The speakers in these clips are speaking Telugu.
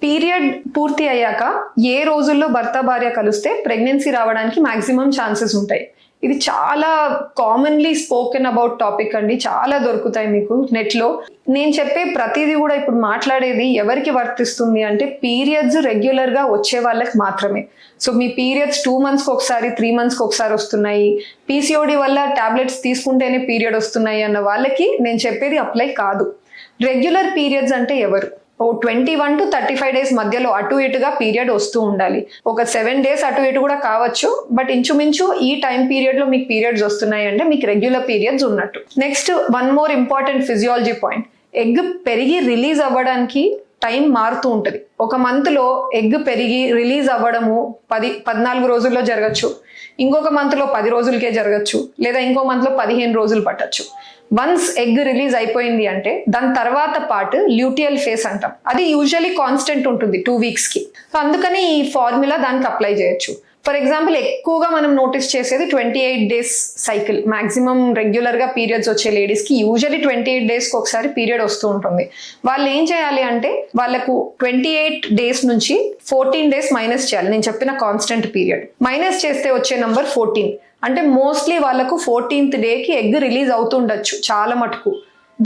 పీరియడ్ పూర్తి అయ్యాక ఏ రోజుల్లో భర్త భార్య కలిస్తే ప్రెగ్నెన్సీ రావడానికి మాక్సిమం ఛాన్సెస్ ఉంటాయి. ఇది చాలా కామన్లీ స్పోకెన్ అబౌట్ టాపిక్ అండి, చాలా దొరుకుతాయి మీకు నెట్లో. నేను చెప్పే ప్రతిదీ కూడా ఇప్పుడు మాట్లాడేది ఎవరికి వర్తిస్తుంది అంటే పీరియడ్స్ రెగ్యులర్గా వచ్చే వాళ్ళకి మాత్రమే. సో మీ పీరియడ్స్ 2 monthsకి ఒకసారి 3 monthsకి ఒకసారి వస్తున్నాయి, పీసీఓడి వల్ల టాబ్లెట్స్ తీసుకుంటేనే పీరియడ్ వస్తున్నాయి అన్న వాళ్ళకి నేను చెప్పేది అప్లై కాదు. రెగ్యులర్ పీరియడ్స్ అంటే ఎవరు? 21 to 35 days మధ్యలో అటు ఇటుగా పీరియడ్ వస్తూ ఉండాలి. ఒక 7 days అటు ఇటు కూడా కావచ్చు, బట్ ఇంచుమించు ఈ టైం పీరియడ్ లో మీకు పీరియడ్స్ వస్తున్నాయి అంటే మీకు రెగ్యులర్ పీరియడ్స్ ఉన్నట్టు. Next one more important physiology point, egg పెరిగి రిలీజ్ అవ్వడానికి టైం మారుతూ ఉంటుంది. ఒక మంత్లో ఎగ్ పెరిగి రిలీజ్ అవ్వడము 14 రోజుల్లో జరగచ్చు, ఇంకొక మంత్లో 10 రోజులకే జరగచ్చు, లేదా ఇంకో మంత్లో 15 రోజులు పట్టచ్చు. వన్స్ ఎగ్ రిలీజ్ అయిపోయింది అంటే దాని తర్వాత పార్ట్ ల్యూటియల్ ఫేస్ అంటాం. అది యూజువల్లీ కాన్స్టెంట్ ఉంటుంది 2 weeksకి. సో అందుకని ఈ ఫార్ములా దానికి అప్లై చేయొచ్చు. ఫర్ ఎగ్జాంపుల్ ఎక్కువగా మనం నోటీస్ చేసేది 28 days సైకిల్. మాక్సిమం రెగ్యులర్గా పీరియడ్స్ వచ్చే లేడీస్కి యూజువల్లీ 28 daysకి ఒకసారి పీరియడ్ వస్తూ ఉంటుంది. వాళ్ళు ఏం చేయాలి అంటే వాళ్ళకు 28 days నుంచి 14 days మైనస్ చేయాలి. నేను చెప్పిన కాన్స్టెంట్ పీరియడ్ మైనస్ చేస్తే వచ్చే నంబర్ 14. అంటే మోస్ట్లీ వాళ్ళకు 14th డేకి ఎగ్ రిలీజ్ అవుతుండొచ్చు చాలా మటుకు.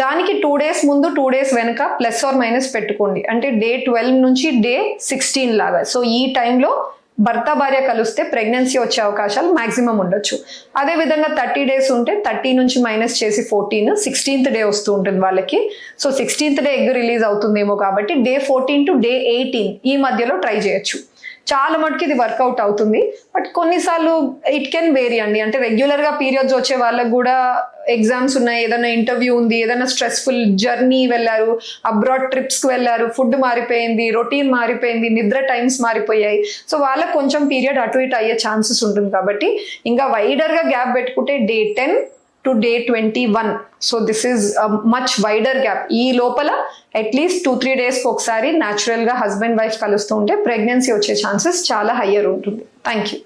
దానికి 2 days ముందు 2 days వెనక ప్లస్ ఆర్ మైనస్ పెట్టుకోండి, అంటే డే 12 నుంచి డే 16 లాగా. సో ఈ టైంలో భర్త భార్య కలిస్తే ప్రెగ్నెన్సీ వచ్చే అవకాశాలు మాక్సిమం ఉండొచ్చు. అదే విధంగా 30 days ఉంటే 30 నుంచి మైనస్ చేసి 14, 16th డే వస్తూ ఉంటుంది వాళ్ళకి. So 16th day egg release అవుతుందేమో కాబట్టి డే 14 to డే 18 ఈ మధ్యలో ట్రై చేయొచ్చు. చాలా మటుకు ఇది వర్కౌట్ అవుతుంది, బట్ కొన్నిసార్లు ఇట్ కెన్ వేరీ అండి. అంటే రెగ్యులర్గా పీరియడ్స్ వచ్చే వాళ్ళకు కూడా ఎగ్జామ్స్ ఉన్నాయి, ఏదైనా ఇంటర్వ్యూ ఉంది, ఏదైనా స్ట్రెస్ఫుల్ జర్నీ వెళ్ళారు, అబ్రాడ్ ట్రిప్స్కి వెళ్ళారు, ఫుడ్ మారిపోయింది, రొటీన్ మారిపోయింది, నిద్ర టైమ్స్ మారిపోయాయి. సో వాళ్ళకు కొంచెం పీరియడ్ అటు ఇటు అయ్యే ఛాన్సెస్ ఉంటుంది. కాబట్టి ఇంకా వైడర్గా గ్యాప్ పెట్టుకుంటే day 10 to day 21. So this is much wider gap. ఈ లోపల అట్లీస్ట్ 2-3 daysకి ఒకసారి న్యాచురల్గా హస్బెండ్ వైఫ్ కలుస్తూ ఉంటే ప్రెగ్నెన్సీ వచ్చే ఛాన్సెస్ చాలా హయ్యర్ ఉంటుంది. Thank you.